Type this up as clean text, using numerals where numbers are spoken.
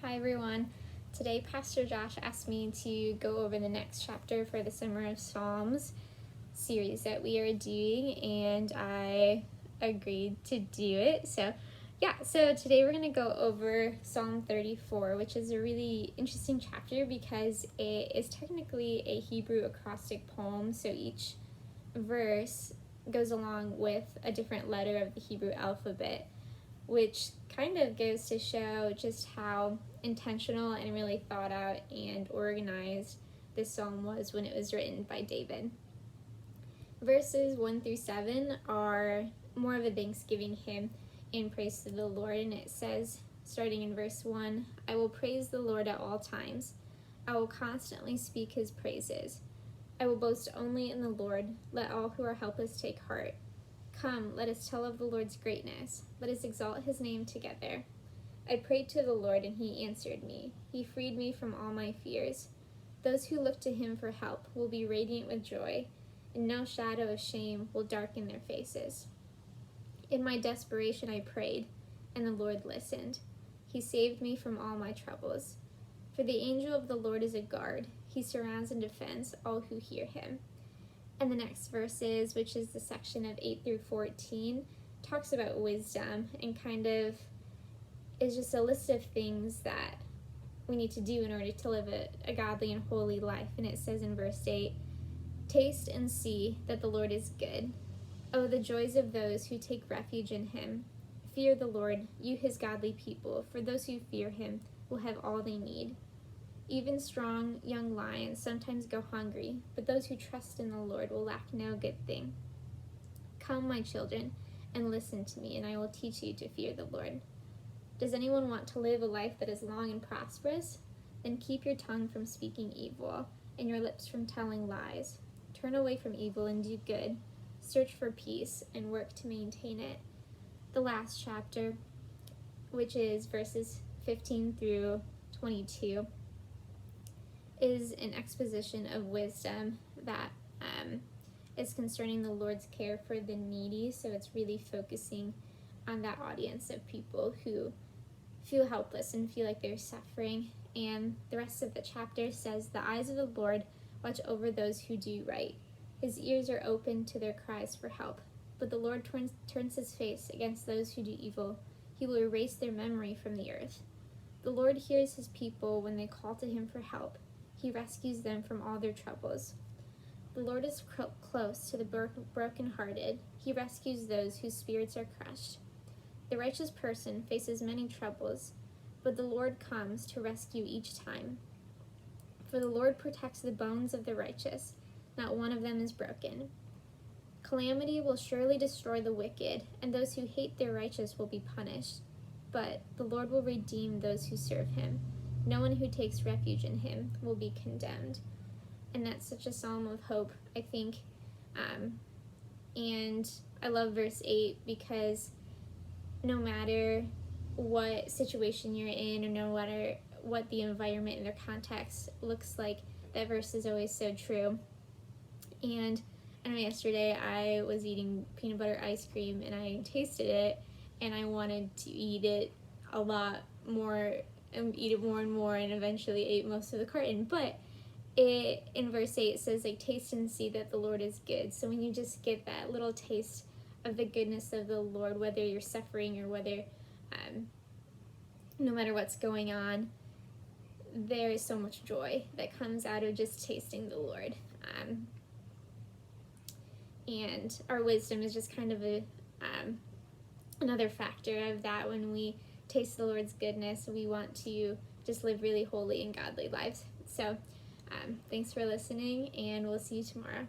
Hi everyone. Today Pastor Josh asked me to go over the next chapter for the Summer of Psalms series that we are doing, and I agreed to do it. So today we're going to go over Psalm 34, which is a really interesting chapter because it is technically a Hebrew acrostic poem, so each verse goes along with a different letter of the Hebrew alphabet, which kind of goes to show just how intentional and really thought out and organized this psalm was when it was written by David. Verses 1 through 7 are more of a thanksgiving hymn in praise to the Lord, and it says, starting in verse 1, "I will praise the Lord at all times. I will constantly speak his praises. I will boast only in the Lord. Let all who are helpless take heart. Come, let us tell of the Lord's greatness. Let us exalt his name together. I prayed to the Lord, and he answered me. He freed me from all my fears. Those who look to him for help will be radiant with joy, and no shadow of shame will darken their faces. In my desperation I prayed, and the Lord listened. He saved me from all my troubles. For the angel of the Lord is a guard. He surrounds and defends all who hear him." And the next verses, which is the section of 8 through 14, talks about wisdom and kind of is just a list of things that we need to do in order to live a godly and holy life. And it says in verse 8, "Taste and see that the Lord is good. Oh, the joys of those who take refuge in him. Fear the Lord, you his godly people, for those who fear him will have all they need. Even strong young lions sometimes go hungry, but those who trust in the Lord will lack no good thing. Come, my children, and listen to me, and I will teach you to fear the Lord. Does anyone want to live a life that is long and prosperous? Then keep your tongue from speaking evil, and your lips from telling lies. Turn away from evil and do good. Search for peace and work to maintain it." The last chapter, which is verses 15 through 22, is an exposition of wisdom that is concerning the Lord's care for the needy. So it's really focusing on that audience of people who feel helpless and feel like they're suffering. And the rest of the chapter says, "The eyes of the Lord watch over those who do right. His ears are open to their cries for help. But the Lord turns his face against those who do evil. He will erase their memory from the earth. The Lord hears his people when they call to him for help. He rescues them from all their troubles. The Lord is close to the brokenhearted. He rescues those whose spirits are crushed. The righteous person faces many troubles, but the Lord comes to rescue each time. For the Lord protects the bones of the righteous. Not one of them is broken. Calamity will surely destroy the wicked, and those who hate their righteous will be punished. But the Lord will redeem those who serve him. No one who takes refuge in him will be condemned." And that's such a psalm of hope, I think. And I love verse 8 because no matter what situation you're in or no matter what the environment and their context looks like, that verse is always so true. And I know yesterday I was eating peanut butter ice cream and I tasted it and I wanted to eat it a lot more and eat it more and more, and eventually ate most of the carton. But in verse 8 it says, like, taste and see that the Lord is good. So when you just get that little taste of the goodness of the Lord, whether you're suffering or whether no matter what's going on, there is so much joy that comes out of just tasting the Lord. And our wisdom is just kind of another factor of that. When we taste the Lord's goodness, we want to just live really holy and godly lives. So thanks for listening, and we'll see you tomorrow.